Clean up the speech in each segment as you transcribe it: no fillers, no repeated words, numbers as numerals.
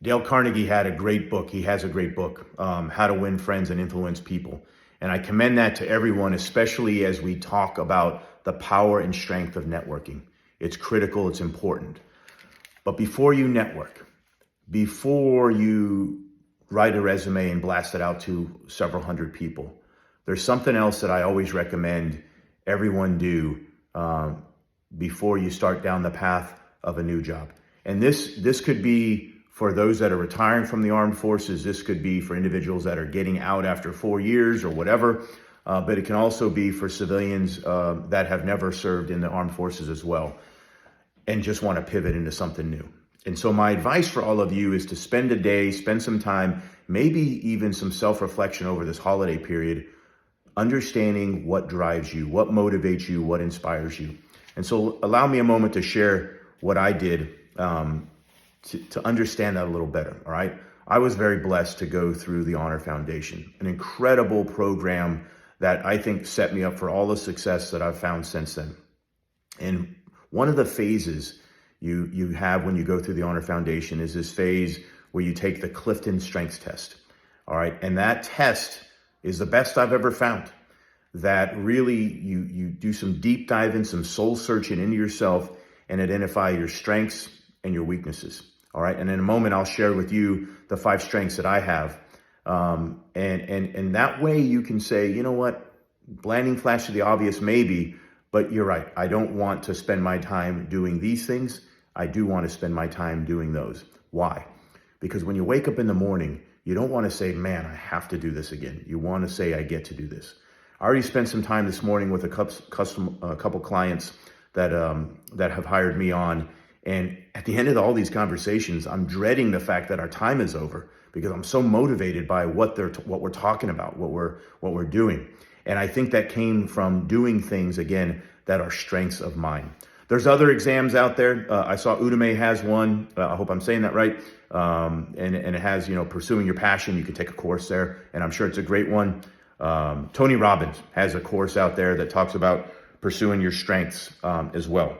Dale Carnegie had a great book. He has a great book, How to Win Friends and Influence People. And I commend that to everyone, especially as we talk about the power and strength of networking. It's critical, it's important. But before you network, before you write a resume and blast it out to several hundred people, there's something else that I always recommend everyone do before you start down the path of a new job. And this could be for those that are retiring from the armed forces. This could be for individuals that are getting out after 4 years or whatever. But it can also be for civilians that have never served in the armed forces as well and just want to pivot into something new. And so my advice for all of you is to spend a day, spend some time, maybe even some self-reflection over this holiday period, understanding what drives you, what motivates you, what inspires you. And so allow me a moment to share what I did to understand that a little better, all right? I was very blessed to go through the Honor Foundation, an incredible program that I think set me up for all the success that I've found since then. And one of the phases you have when you go through the Honor Foundation is this phase where you take the Clifton Strengths Test, all right? And that test is the best I've ever found. That really you do some deep diving, some soul searching into yourself and identify your strengths and your weaknesses. All right. And in a moment, I'll share with you the 5 strengths that I have. And that way you can say, you know what, blinding flash of the obvious, maybe, but you're right. I don't want to spend my time doing these things. I do want to spend my time doing those. Why? Because when you wake up in the morning, you don't want to say, man, I have to do this again. You want to say, I get to do this. I already spent some time this morning with a couple clients that have hired me on. And at the end of all these conversations, I'm dreading the fact that our time is over because I'm so motivated by what we're talking about, what we're doing. And I think that came from doing things, again, that are strengths of mine. There's other exams out there. I saw Udemy has one. I hope I'm saying that right. And it has, pursuing your passion. You can take a course there, and I'm sure it's a great one. Tony Robbins has a course out there that talks about pursuing your strengths as well.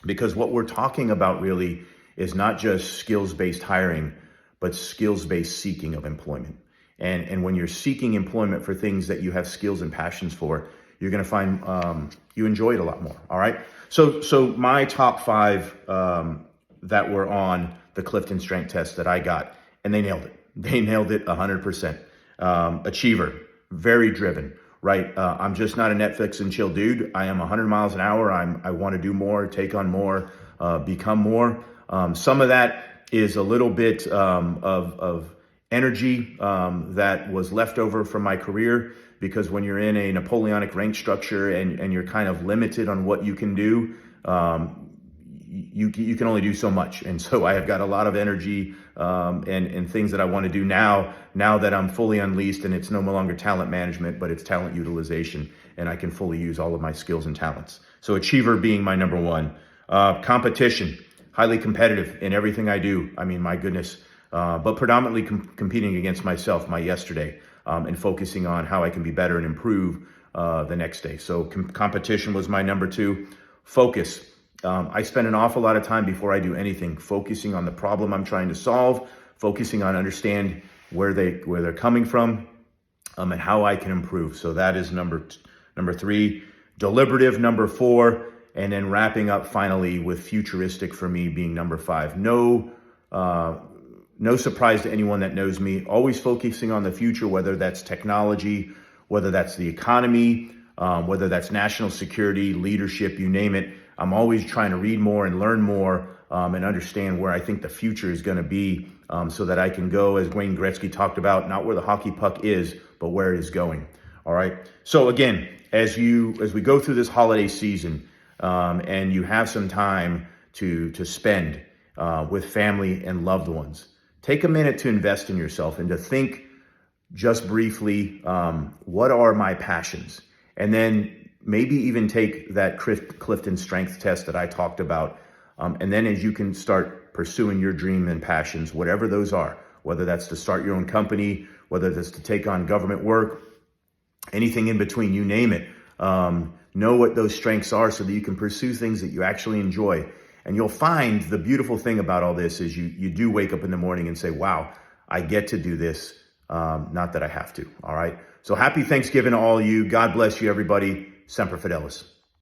Because what we're talking about really is not just skills-based hiring, but skills-based seeking of employment. And when you're seeking employment for things that you have skills and passions for, you're going to find you enjoy it a lot more. All right. So my top 5 that were on the Clifton Strength Test that I got, and they nailed it. They nailed it 100%. Achiever, very driven. Right. I'm just not a Netflix and chill dude. I am 100 miles an hour. I want to do more, take on more, become more. Some of that is a little bit of energy that was left over from my career, because when you're in a Napoleonic rank structure and you're kind of limited on what you can do, you can only do so much. And so I have got a lot of energy and things that I want to do now that I'm fully unleashed, and it's no longer talent management, but it's talent utilization, and I can fully use all of my skills and talents. So achiever being my number 1. Competition, highly competitive in everything I do. I mean, my goodness, but predominantly competing against myself, my yesterday, and focusing on how I can be better and improve the next day. So competition was my number 2. Focus. I spend an awful lot of time before I do anything focusing on the problem I'm trying to solve, focusing on understand where they're coming from, and how I can improve. So that is number 3. Deliberative, number 4, and then wrapping up finally with futuristic for me being number 5. No surprise to anyone that knows me. Always focusing on the future, whether that's technology, whether that's the economy, whether that's national security, leadership, you name it. I'm always trying to read more and learn more and understand where I think the future is going to be, so that I can go, as Wayne Gretzky talked about, not where the hockey puck is, but where it is going. All right. So again, as we go through this holiday season, and you have some time to spend with family and loved ones, take a minute to invest in yourself and to think just briefly, what are my passions? And then maybe even take that Clifton Strength Test that I talked about. And then as you can start pursuing your dream and passions, whatever those are, whether that's to start your own company, whether that's to take on government work, anything in between, you name it, know what those strengths are so that you can pursue things that you actually enjoy. And you'll find the beautiful thing about all this is you do wake up in the morning and say, wow, I get to do this. Not that I have to. All right. So happy Thanksgiving to all of you. God bless you, everybody. Semper Fidelis.